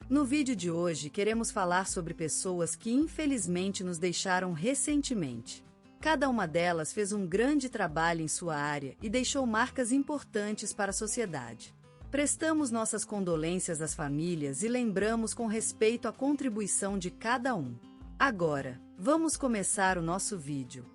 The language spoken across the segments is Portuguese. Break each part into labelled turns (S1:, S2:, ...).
S1: No vídeo de hoje queremos falar sobre pessoas que infelizmente nos deixaram recentemente. Cada uma delas fez um grande trabalho em sua área e deixou marcas importantes para a sociedade. Prestamos nossas condolências às famílias e lembramos com respeito a contribuição de cada um. Agora, vamos começar o nosso vídeo.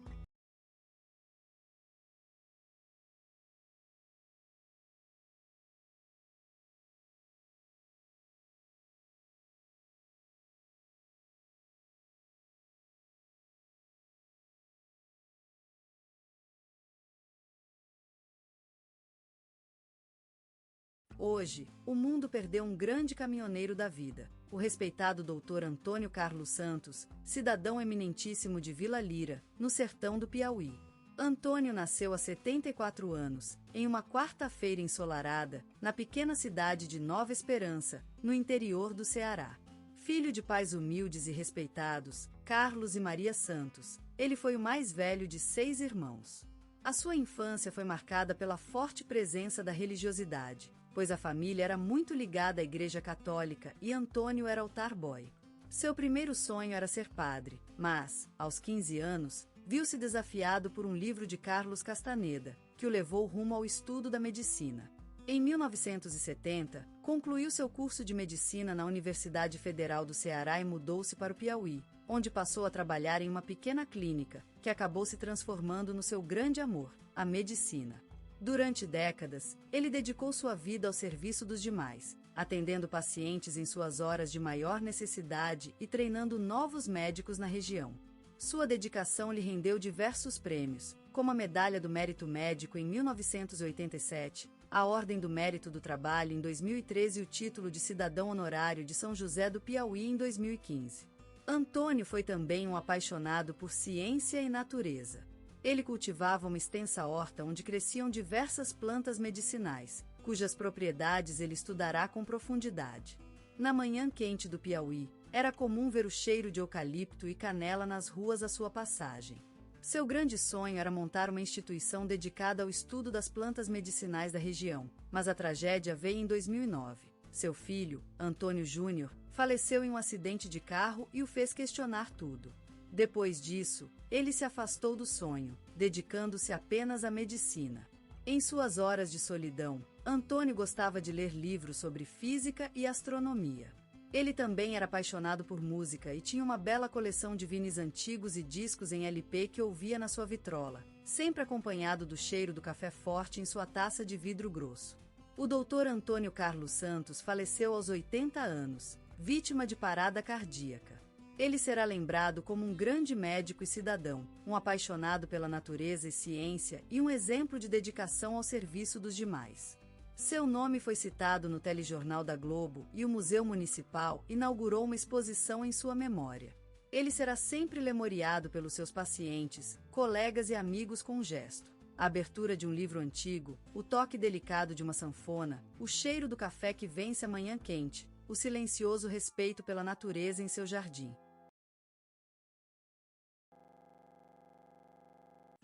S1: Hoje, o mundo perdeu um grande caminhoneiro da vida, o respeitado Dr. Antônio Carlos Santos, cidadão eminentíssimo de Vila Lira, no sertão do Piauí. Antônio nasceu há 74 anos, em uma quarta-feira ensolarada, na pequena cidade de Nova Esperança, no interior do Ceará. Filho de pais humildes e respeitados, Carlos e Maria Santos, ele foi o mais velho de 6 irmãos. A sua infância foi marcada pela forte presença da religiosidade, pois a família era muito ligada à Igreja Católica e Antônio era altar boy. Seu primeiro sonho era ser padre, mas, aos 15 anos, viu-se desafiado por um livro de Carlos Castaneda, que o levou rumo ao estudo da medicina. Em 1970, concluiu seu curso de medicina na Universidade Federal do Ceará e mudou-se para o Piauí, onde passou a trabalhar em uma pequena clínica, que acabou se transformando no seu grande amor, a medicina. Durante décadas, ele dedicou sua vida ao serviço dos demais, atendendo pacientes em suas horas de maior necessidade e treinando novos médicos na região. Sua dedicação lhe rendeu diversos prêmios, como a Medalha do Mérito Médico em 1987, a Ordem do Mérito do Trabalho em 2013 e o título de Cidadão Honorário de São José do Piauí em 2015. Antônio foi também um apaixonado por ciência e natureza. Ele cultivava uma extensa horta onde cresciam diversas plantas medicinais, cujas propriedades ele estudará com profundidade. Na manhã quente do Piauí, era comum ver o cheiro de eucalipto e canela nas ruas à sua passagem. Seu grande sonho era montar uma instituição dedicada ao estudo das plantas medicinais da região, mas a tragédia veio em 2009. Seu filho, Antônio Júnior, faleceu em um acidente de carro e o fez questionar tudo. Depois disso, ele se afastou do sonho, dedicando-se apenas à medicina. Em suas horas de solidão, Antônio gostava de ler livros sobre física e astronomia. Ele também era apaixonado por música e tinha uma bela coleção de vinis antigos e discos em LP que ouvia na sua vitrola, sempre acompanhado do cheiro do café forte em sua taça de vidro grosso. O Dr. Antônio Carlos Santos faleceu aos 80 anos, vítima de parada cardíaca. Ele será lembrado como um grande médico e cidadão, um apaixonado pela natureza e ciência e um exemplo de dedicação ao serviço dos demais. Seu nome foi citado no telejornal da Globo e o Museu Municipal inaugurou uma exposição em sua memória. Ele será sempre lemoriado pelos seus pacientes, colegas e amigos com um gesto. A abertura de um livro antigo, o toque delicado de uma sanfona, o cheiro do café que vence a manhã quente, o silencioso respeito pela natureza em seu jardim.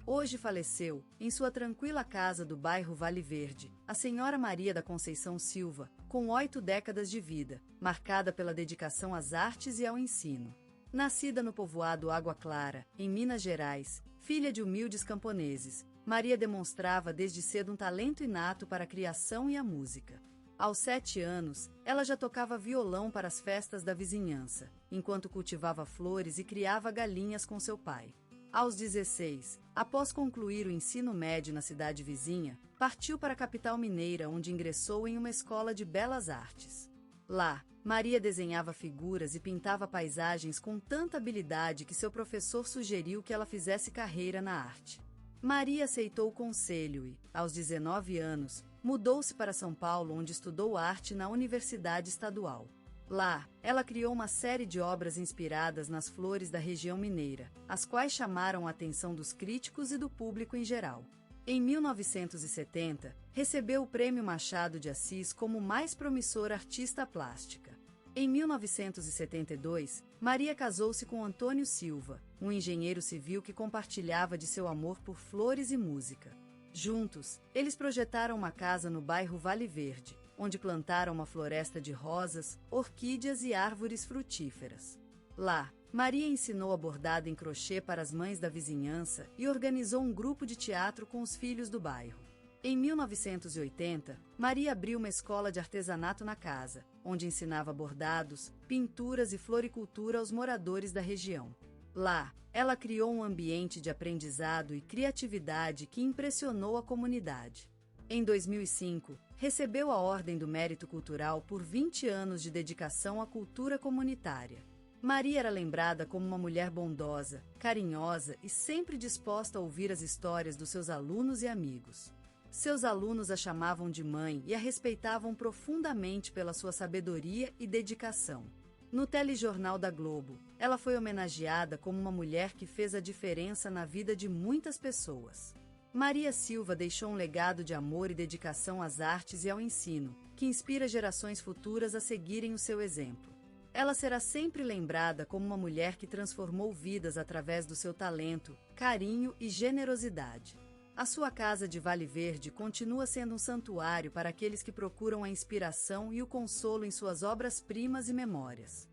S1: Hoje faleceu, em sua tranquila casa do bairro Vale Verde, a senhora Maria da Conceição Silva, com 8 décadas de vida, marcada pela dedicação às artes e ao ensino. Nascida no povoado Água Clara, em Minas Gerais, filha de humildes camponeses, Maria demonstrava desde cedo um talento inato para a criação e a música. Aos 7 anos, ela já tocava violão para as festas da vizinhança, enquanto cultivava flores e criava galinhas com seu pai. Aos 16, após concluir o ensino médio na cidade vizinha, partiu para a capital mineira, onde ingressou em uma escola de belas artes. Lá, Maria desenhava figuras e pintava paisagens com tanta habilidade que seu professor sugeriu que ela fizesse carreira na arte. Maria aceitou o conselho e, aos 19 anos, mudou-se para São Paulo, onde estudou arte na Universidade Estadual. Lá, ela criou uma série de obras inspiradas nas flores da região mineira, as quais chamaram a atenção dos críticos e do público em geral. Em 1970, recebeu o Prêmio Machado de Assis como mais promissora artista plástica. Em 1972, Maria casou-se com Antônio Silva, um engenheiro civil que compartilhava de seu amor por flores e música. Juntos, eles projetaram uma casa no bairro Vale Verde, onde plantaram uma floresta de rosas, orquídeas e árvores frutíferas. Lá, Maria ensinou a bordado em crochê para as mães da vizinhança e organizou um grupo de teatro com os filhos do bairro. Em 1980, Maria abriu uma escola de artesanato na casa, onde ensinava bordados, pinturas e floricultura aos moradores da região. Lá, ela criou um ambiente de aprendizado e criatividade que impressionou a comunidade. Em 2005, recebeu a Ordem do Mérito Cultural por 20 anos de dedicação à cultura comunitária. Maria era lembrada como uma mulher bondosa, carinhosa e sempre disposta a ouvir as histórias dos seus alunos e amigos. Seus alunos a chamavam de mãe e a respeitavam profundamente pela sua sabedoria e dedicação. No telejornal da Globo, ela foi homenageada como uma mulher que fez a diferença na vida de muitas pessoas. Maria Silva deixou um legado de amor e dedicação às artes e ao ensino, que inspira gerações futuras a seguirem o seu exemplo. Ela será sempre lembrada como uma mulher que transformou vidas através do seu talento, carinho e generosidade. A sua casa de Vale Verde continua sendo um santuário para aqueles que procuram a inspiração e o consolo em suas obras-primas e memórias.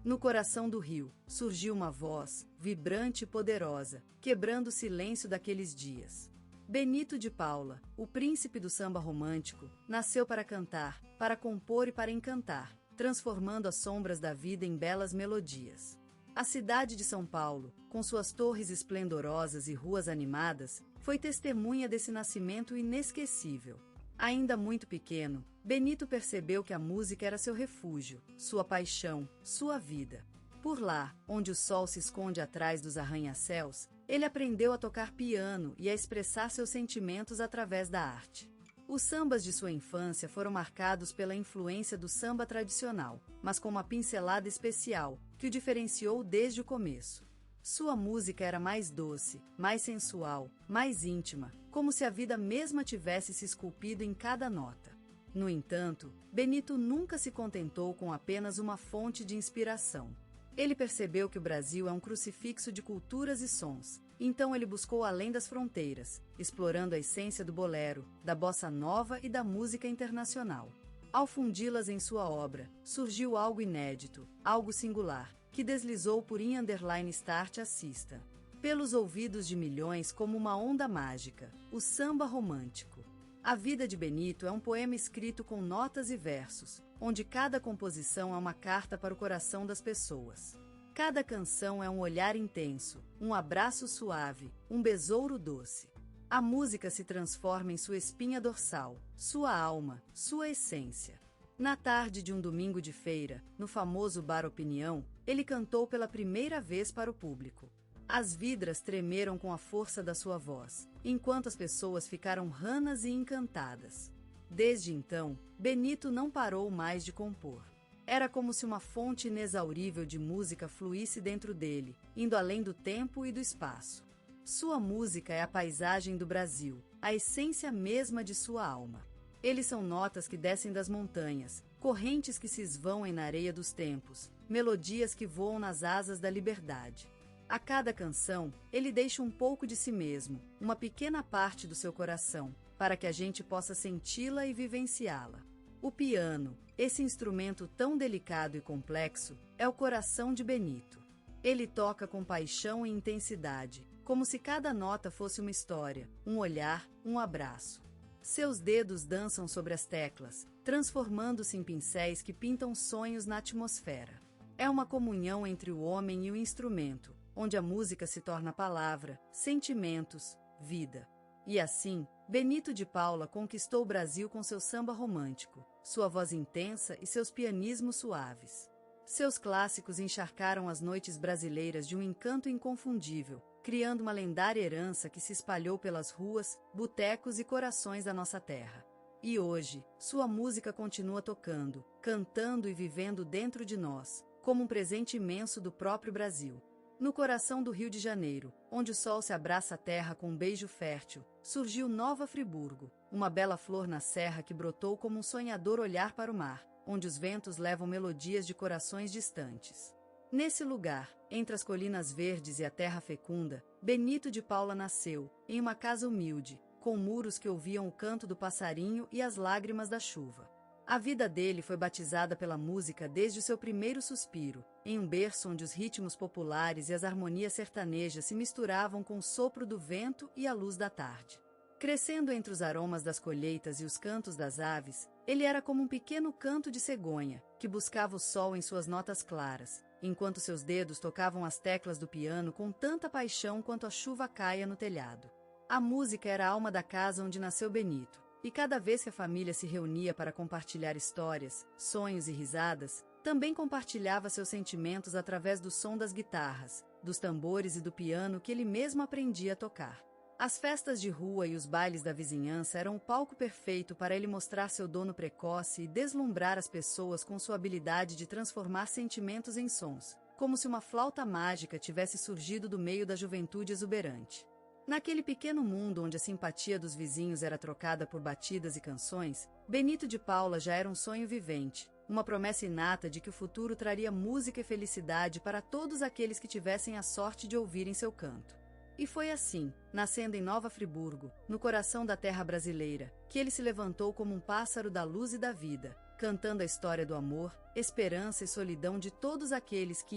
S1: No coração do rio, surgiu uma voz, vibrante e poderosa, quebrando o silêncio daqueles dias. Benito de Paula, o príncipe do samba romântico, nasceu para cantar, para compor e para encantar, transformando as sombras da vida em belas melodias. A cidade de São Paulo, com suas torres esplendorosas e ruas animadas, foi testemunha desse nascimento inesquecível. Ainda muito pequeno, Benito percebeu que a música era seu refúgio, sua paixão, sua vida. Por lá, onde o sol se esconde atrás dos arranha-céus, ele aprendeu a tocar piano e a expressar seus sentimentos através da arte. Os sambas de sua infância foram marcados pela influência do samba tradicional, mas com uma pincelada especial, que o diferenciou desde o começo. Sua música era mais doce, mais sensual, mais íntima, como se a vida mesma tivesse se esculpido em cada nota. No entanto, Benito nunca se contentou com apenas uma fonte de inspiração. Ele percebeu que o Brasil é um crucifixo de culturas e sons, então ele buscou além das fronteiras, explorando a essência do bolero, da bossa nova e da música internacional. Ao fundi-las em sua obra, surgiu algo inédito, algo singular, que deslizou por _start assista. Pelos ouvidos de milhões como uma onda mágica, o samba romântico. A vida de Benito é um poema escrito com notas e versos, onde cada composição é uma carta para o coração das pessoas. Cada canção é um olhar intenso, um abraço suave, um besouro doce. A música se transforma em sua espinha dorsal, sua alma, sua essência. Na tarde de um domingo de feira, no famoso Bar Opinião, ele cantou pela primeira vez para o público. As vidras tremeram com a força da sua voz, enquanto as pessoas ficaram ranas e encantadas. Desde então, Benito não parou mais de compor. Era como se uma fonte inexaurível de música fluísse dentro dele, indo além do tempo e do espaço. Sua música é a paisagem do Brasil, a essência mesma de sua alma. Eles são notas que descem das montanhas, correntes que se esvãem na areia dos tempos, melodias que voam nas asas da liberdade. A cada canção, ele deixa um pouco de si mesmo, uma pequena parte do seu coração, para que a gente possa senti-la e vivenciá-la. O piano, esse instrumento tão delicado e complexo, é o coração de Benito. Ele toca com paixão e intensidade, como se cada nota fosse uma história, um olhar, um abraço. Seus dedos dançam sobre as teclas, transformando-se em pincéis que pintam sonhos na atmosfera. É uma comunhão entre o homem e o instrumento, onde a música se torna palavra, sentimentos, vida. E assim, Benito de Paula conquistou o Brasil com seu samba romântico, sua voz intensa e seus pianismos suaves. Seus clássicos encharcaram as noites brasileiras de um encanto inconfundível, criando uma lendária herança que se espalhou pelas ruas, botecos e corações da nossa terra. E hoje, sua música continua tocando, cantando e vivendo dentro de nós, como um presente imenso do próprio Brasil. No coração do Rio de Janeiro, onde o sol se abraça a terra com um beijo fértil, surgiu Nova Friburgo, uma bela flor na serra que brotou como um sonhador olhar para o mar, onde os ventos levam melodias de corações distantes. Nesse lugar, entre as colinas verdes e a terra fecunda, Benito de Paula nasceu, em uma casa humilde, com muros que ouviam o canto do passarinho e as lágrimas da chuva. A vida dele foi batizada pela música desde o seu primeiro suspiro, em um berço onde os ritmos populares e as harmonias sertanejas se misturavam com o sopro do vento e a luz da tarde. Crescendo entre os aromas das colheitas e os cantos das aves, ele era como um pequeno canto de cegonha, que buscava o sol em suas notas claras, enquanto seus dedos tocavam as teclas do piano com tanta paixão quanto a chuva caia no telhado. A música era a alma da casa onde nasceu Benito, e cada vez que a família se reunia para compartilhar histórias, sonhos e risadas, também compartilhava seus sentimentos através do som das guitarras, dos tambores e do piano que ele mesmo aprendia a tocar. As festas de rua e os bailes da vizinhança eram o palco perfeito para ele mostrar seu dom precoce e deslumbrar as pessoas com sua habilidade de transformar sentimentos em sons, como se uma flauta mágica tivesse surgido do meio da juventude exuberante. Naquele pequeno mundo onde a simpatia dos vizinhos era trocada por batidas e canções, Benito de Paula já era um sonho vivente, uma promessa inata de que o futuro traria música e felicidade para todos aqueles que tivessem a sorte de ouvirem seu canto. E foi assim, nascendo em Nova Friburgo, no coração da terra brasileira, que ele se levantou como um pássaro da luz e da vida, cantando a história do amor, esperança e solidão de todos aqueles que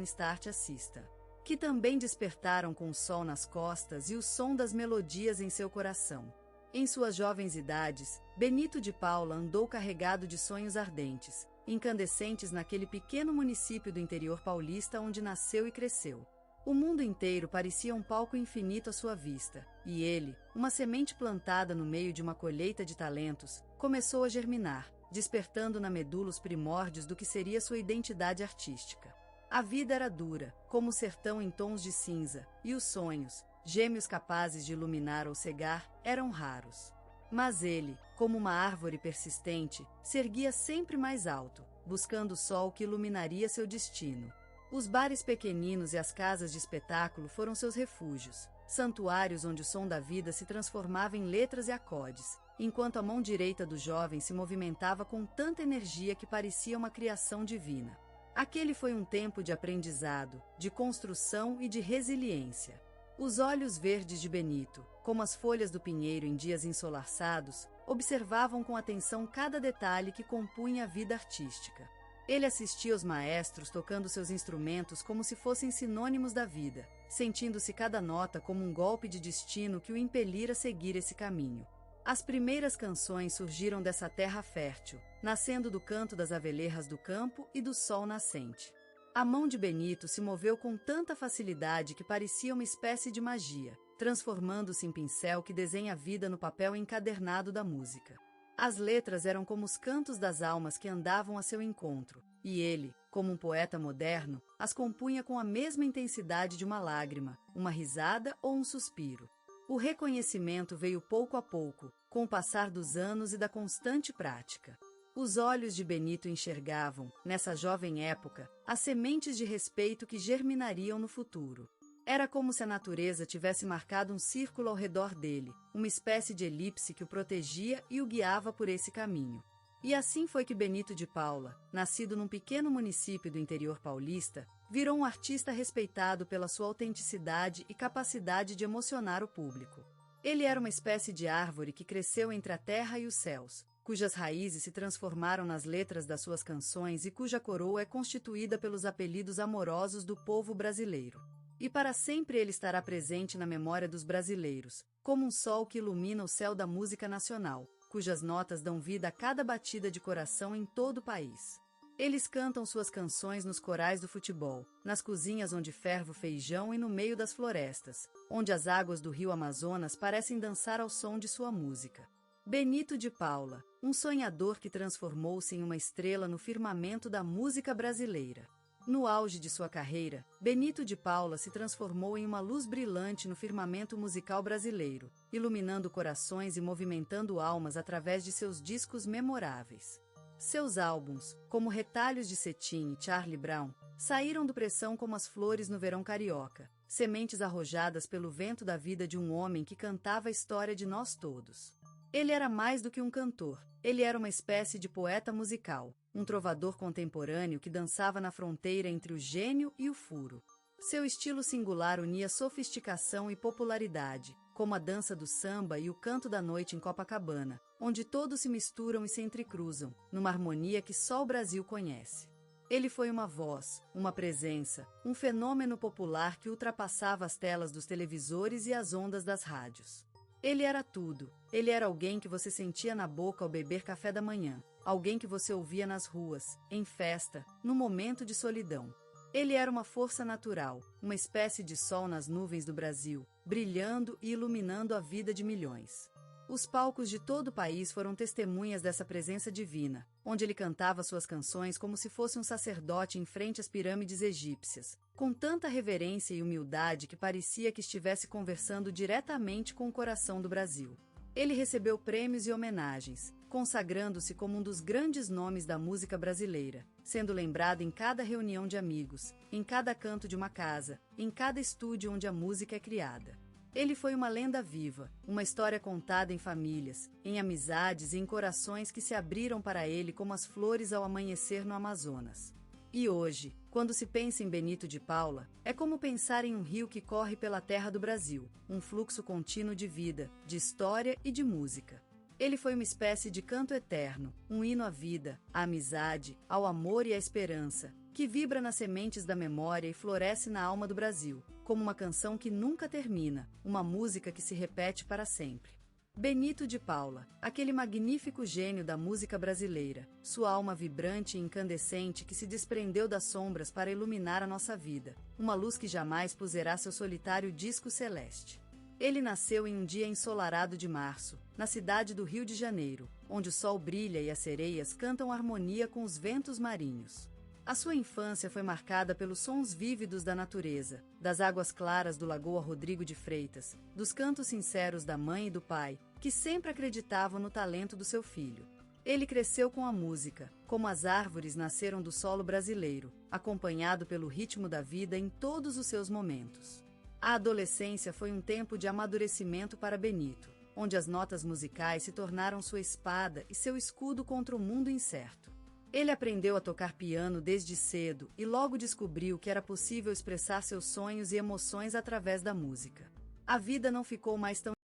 S1: _start assista. Que também despertaram com o sol nas costas e o som das melodias em seu coração. Em suas jovens idades, Benito de Paula andou carregado de sonhos ardentes, incandescentes naquele pequeno município do interior paulista onde nasceu e cresceu. O mundo inteiro parecia um palco infinito à sua vista, e ele, uma semente plantada no meio de uma colheita de talentos, começou a germinar, despertando na medula os primórdios do que seria sua identidade artística. A vida era dura, como o sertão em tons de cinza, e os sonhos, gêmeos capazes de iluminar ou cegar, eram raros. Mas ele, como uma árvore persistente, se erguia sempre mais alto, buscando o sol que iluminaria seu destino. Os bares pequeninos e as casas de espetáculo foram seus refúgios, santuários onde o som da vida se transformava em letras e acordes, enquanto a mão direita do jovem se movimentava com tanta energia que parecia uma criação divina. Aquele foi um tempo de aprendizado, de construção e de resiliência. Os olhos verdes de Benito, como as folhas do pinheiro em dias ensolarçados, observavam com atenção cada detalhe que compunha a vida artística. Ele assistia aos maestros tocando seus instrumentos como se fossem sinônimos da vida, sentindo-se cada nota como um golpe de destino que o impelira a seguir esse caminho. As primeiras canções surgiram dessa terra fértil, nascendo do canto das avelerras do campo e do sol nascente. A mão de Benito se moveu com tanta facilidade que parecia uma espécie de magia, transformando-se em pincel que desenha a vida no papel encadernado da música. As letras eram como os cantos das almas que andavam a seu encontro, e ele, como um poeta moderno, as compunha com a mesma intensidade de uma lágrima, uma risada ou um suspiro. O reconhecimento veio pouco a pouco, com o passar dos anos e da constante prática. Os olhos de Benito enxergavam, nessa jovem época, as sementes de respeito que germinariam no futuro. Era como se a natureza tivesse marcado um círculo ao redor dele, uma espécie de elipse que o protegia e o guiava por esse caminho. E assim foi que Benito de Paula, nascido num pequeno município do interior paulista, virou um artista respeitado pela sua autenticidade e capacidade de emocionar o público. Ele era uma espécie de árvore que cresceu entre a terra e os céus, cujas raízes se transformaram nas letras das suas canções e cuja coroa é constituída pelos apelidos amorosos do povo brasileiro. E para sempre ele estará presente na memória dos brasileiros, como um sol que ilumina o céu da música nacional, cujas notas dão vida a cada batida de coração em todo o país. Eles cantam suas canções nos corais do futebol, nas cozinhas onde ferve o feijão e no meio das florestas, onde as águas do rio Amazonas parecem dançar ao som de sua música. Benito de Paula, um sonhador que transformou-se em uma estrela no firmamento da música brasileira. No auge de sua carreira, Benito de Paula se transformou em uma luz brilhante no firmamento musical brasileiro, iluminando corações e movimentando almas através de seus discos memoráveis. Seus álbuns, como Retalhos de Cetim e Charlie Brown, saíram do pressão como as flores no verão carioca, sementes arrojadas pelo vento da vida de um homem que cantava a história de nós todos. Ele era mais do que um cantor, ele era uma espécie de poeta musical, um trovador contemporâneo que dançava na fronteira entre o gênio e o furo. Seu estilo singular unia sofisticação e popularidade, como a dança do samba e o canto da noite em Copacabana, onde todos se misturam e se entrecruzam, numa harmonia que só o Brasil conhece. Ele foi uma voz, uma presença, um fenômeno popular que ultrapassava as telas dos televisores e as ondas das rádios. Ele era tudo. Ele era alguém que você sentia na boca ao beber café da manhã, alguém que você ouvia nas ruas, em festa, no momento de solidão. Ele era uma força natural, uma espécie de sol nas nuvens do Brasil, brilhando e iluminando a vida de milhões. Os palcos de todo o país foram testemunhas dessa presença divina, onde ele cantava suas canções como se fosse um sacerdote em frente às pirâmides egípcias, com tanta reverência e humildade que parecia que estivesse conversando diretamente com o coração do Brasil. Ele recebeu prêmios e homenagens, consagrando-se como um dos grandes nomes da música brasileira, sendo lembrado em cada reunião de amigos, em cada canto de uma casa, em cada estúdio onde a música é criada. Ele foi uma lenda viva, uma história contada em famílias, em amizades e em corações que se abriram para ele como as flores ao amanhecer no Amazonas. E hoje, quando se pensa em Benito de Paula, é como pensar em um rio que corre pela terra do Brasil, um fluxo contínuo de vida, de história e de música. Ele foi uma espécie de canto eterno, um hino à vida, à amizade, ao amor e à esperança, que vibra nas sementes da memória e floresce na alma do Brasil, como uma canção que nunca termina, uma música que se repete para sempre. Benito de Paula, aquele magnífico gênio da música brasileira, sua alma vibrante e incandescente que se desprendeu das sombras para iluminar a nossa vida, uma luz que jamais puserá seu solitário disco celeste. Ele nasceu em um dia ensolarado de março, na cidade do Rio de Janeiro, onde o sol brilha e as sereias cantam harmonia com os ventos marinhos. A sua infância foi marcada pelos sons vívidos da natureza, das águas claras do Lagoa Rodrigo de Freitas, dos cantos sinceros da mãe e do pai, que sempre acreditavam no talento do seu filho. Ele cresceu com a música, como as árvores nasceram do solo brasileiro, acompanhado pelo ritmo da vida em todos os seus momentos. A adolescência foi um tempo de amadurecimento para Benito, onde as notas musicais se tornaram sua espada e seu escudo contra o mundo incerto. Ele aprendeu a tocar piano desde cedo e logo descobriu que era possível expressar seus sonhos e emoções através da música. A vida não ficou mais tão